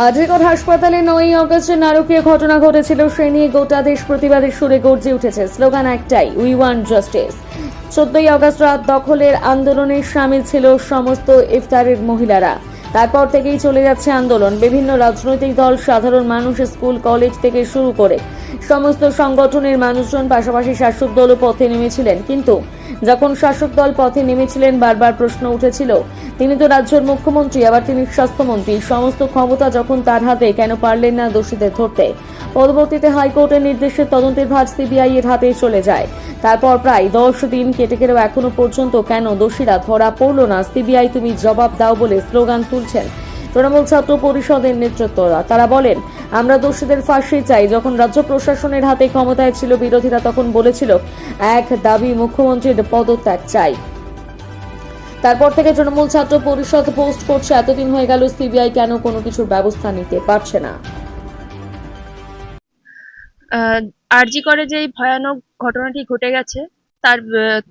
আজিকর হাসপাতালে 9ই অগস্টে নারকীয় ঘটনা ঘটেছিল, সে নিয়ে গোটা দেশ প্রতিবাদের সুরে গর্জে উঠেছে। স্লোগান একটাই, উই ওয়ান্ট জাস্টিস। 14ই অগস্ট রাত দখলের আন্দোলনে সামিল ছিল সমস্ত ইফতারের মহিলারা। তারপর থেকেই চলে যাচ্ছে আন্দোলন। বিভিন্ন রাজনৈতিক দল, সাধারণ মানুষ, স্কুল কলেজ থেকে শুরু করে সমস্ত সংগঠনের মানুষজন, পাশাপাশি শাসক দলও পথে নেমেছিলেন। কিন্তু যখন শাসক দল পথে নেমেছিলেন, বারবার প্রশ্ন উঠেছিল, তিনি তো রাজ্যের মুখ্যমন্ত্রী, আবার তিনি স্বাস্থ্যমন্ত্রী, সমস্ত ক্ষমতা যখন তার হাতে, কেন পারলেন না দোষীদের ধরতে? পরবর্তীতে হাইকোর্টের নির্দেশে তদন্তের ভার সিবিআই এর হাতে চলে যায়। তারপর প্রায় 10 দিন কেটে গেলেও এখনো পর্যন্ত কেন দোষীরা ধরা পড়ল না? সিবিআই তুমি জবাব দাও বলে স্লোগান তুলছেন তৃণমূল ছাত্র পরিষদের নেতৃত্বরা। তারা বলেন, আমরা দোষীদের ফাঁসি চাই। যখন রাজ্য প্রশাসনের হাতে ক্ষমতায় ছিল বিরোধীরা, তখন বলেছিল এক দাবি, মুখ্যমন্ত্রীর পদত্যাগ চাই। তারপর থেকে তৃণমূল ছাত্র পরিষদ পোস্ট করছে, এতদিন হয়ে গেল সিবিআই কেন কোনো কিছুর ব্যবস্থা নিতে পারছে না। আরজি করে যে এই ভয়ানক ঘটনাটি ঘটে গেছে,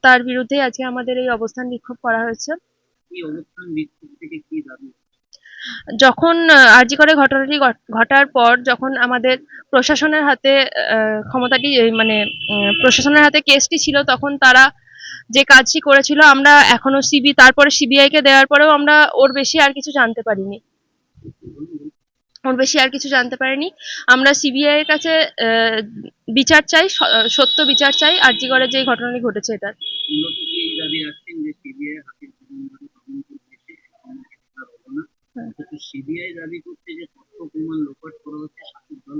তার বিরুদ্ধে আজকে আমাদের এই অবস্থান বিক্ষোভ করা হয়েছে। এই অবস্থান বিক্ষোভ থেকে কি দাবি? যখন আরজি করে ঘটনাটি ঘটার পর যখন আমাদের প্রশাসনের হাতে ক্ষমতাটি মানে প্রশাসনের হাতে কেসটি ছিল, তখন তারা যে কাজটি করেছিল, আমরা এখনো তারপরে সিবিআই কে দেওয়ার পরেও আমরা ওর বেশি আর কিছু জানতে পারিনি। আমরা সিবিআই এর কাছে বিচার চাই, সত্য বিচার চাই আরজি করে যে ঘটনাটি ঘটেছে এটার। মূলত কি এই দাবি রাখছেন যে সিবিআই হাতে তদন্ত বেশি হলো না, কিন্তু সিবিআই দাবি করছে যে তথ্য প্রমাণ লোপাট করা হচ্ছে শাসক দল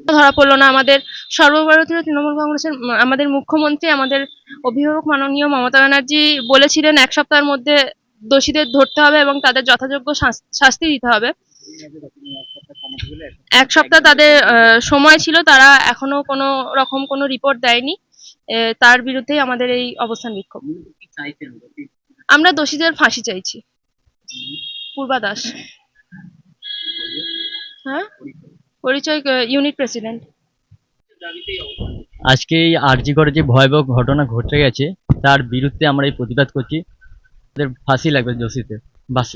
ধরা পড়লো না। আমাদের সর্বভারতীয় তৃণমূল কংগ্রেসের আমাদের মুখ্যমন্ত্রী, আমাদের অভিভাবক মাননীয় মমতা ব্যানার্জি বলেছিলেন 1 সপ্তাহের মধ্যে দোষীদের ধরতে হবে এবং তাদের যথাযোগ্য শাস্তি দিতে হবে। 1 সপ্তাহ তাদের সময় ছিল, তারা এখনো কোনো রকম কোনো রিপোর্ট দেয়নি। তার বিরুদ্ধেই আমাদের এই অবস্থান বিক্ষোভ। আমরা দোষীদের ফাঁসি চাইছি। পূর্বা দাস। হ্যাঁ, পরিচয় ইউনিট প্রেসিডেন্ট। আজকে এই আরজি করে যে ভয়াবহ ঘটনা ঘটে গেছে, তার বিরুদ্ধে আমরা এই প্রতিবাদ করছি। তাদের ফাঁসি লাগবে দোষীতে। বাস,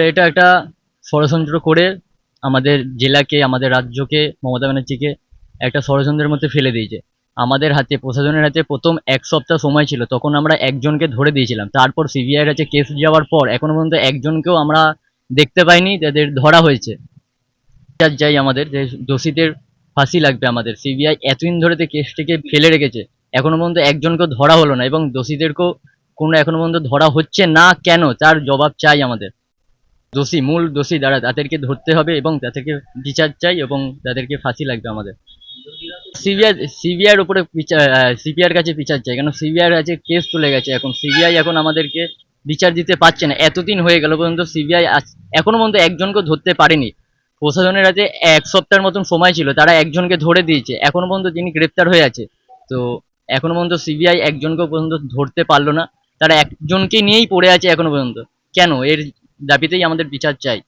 এটা একটা ষড়যন্ত্র করে আমাদের জেলাকে, আমাদের রাজ্যকে, মমতা ব্যানার্জিকে একটা ষড়যন্ত্রের মধ্যে ফেলে দিয়েছে। আমাদের হাতে, প্রশাসনের হাতে প্রথম 1 সপ্তাহ সময় ছিল, তখন আমরা একজনকে ধরে দিয়েছিলাম। তারপর সিবিআইয়ের কাছে কেস যাওয়ার পর এখনো পর্যন্ত একজনকেও আমরা দেখতে পাইনি, তাদের ধরা হয়েছে। চাই আমাদের যে দোষীদের ফাঁসি লাগবে। আমাদের সিবিআই এতদিন ধরে যে কেসটিকে ফেলে রেখেছে, এখনো পর্যন্ত একজনকেও ধরা হলো না, এবং দোষীদেরকেও কোনো এখনো পর্যন্ত ধরা হচ্ছে না কেন, তার জবাব চাই আমাদের। মূল দোষী যারা, তাদেরকে ধরতে হবে এবং তাদেরকে বিচার চাই এবং তাদেরকে ফাঁসি লাগবে আমাদের। সিবিআইয়ের উপরে সিবিআইয়ের কাছে বিচার চাই, কেন সিবিআইয়ের কাছে কেস চলে গেছে। এখন সিবিআই এখন আমাদেরকে বিচার দিতে পারছে না। এতদিন হয়ে গেল পর্যন্ত সিবিআই এখনো পর্যন্ত একজনকেও ধরতে পারেনি। প্রশাসনের কাছে 1 সপ্তাহের মতন সময় ছিল, তারা একজনকে ধরে দিয়েছে, এখনো পর্যন্ত যিনি গ্রেপ্তার হয়ে আছে। তো এখনো পর্যন্ত সিবিআই একজনকেও পর্যন্ত ধরতে পারলো না, তারা একজনকে নিয়েই পড়ে আছে এখনো পর্যন্ত। কেন? এর দাবিতেই আমাদের বিচার চাই।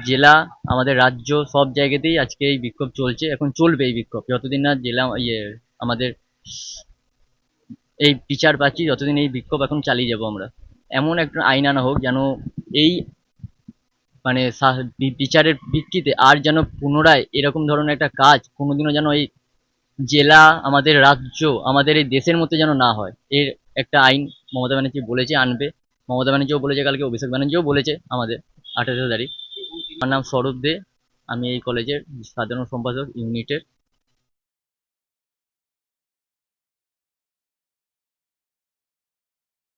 জেলা, আমাদের রাজ্য, সব জায়গাতেই আজকে এই বিক্ষোভ চলছে, এখন চলবে এই বিক্ষোভ যতদিন না জেলা আমাদের এই বিচার পাচ্ছি, যতদিন এই বিক্ষোভ এখন চালিয়ে যাব আমরা। এমন একটা আইন আনা হোক যেন এই মানে বিচারের ভিত্তিতে আর যেন পুনরায় এরকম ধরনের একটা কাজ কোনোদিনও যেন এই জেলা, আমাদের রাজ্য, আমাদের এই দেশের মধ্যে যেন না হয়। এর একটা আইন মমতা ব্যানার্জি বলেছে আনবে। মমতা ব্যানার্জিও বলেছে, কালকে অভিষেক ব্যানার্জিও বলেছে আমাদের 28 তারিখ। আমার নাম স্বরূপ দে, আমি এই কলেজের সাধারণ সম্পাদক ইউনিটের।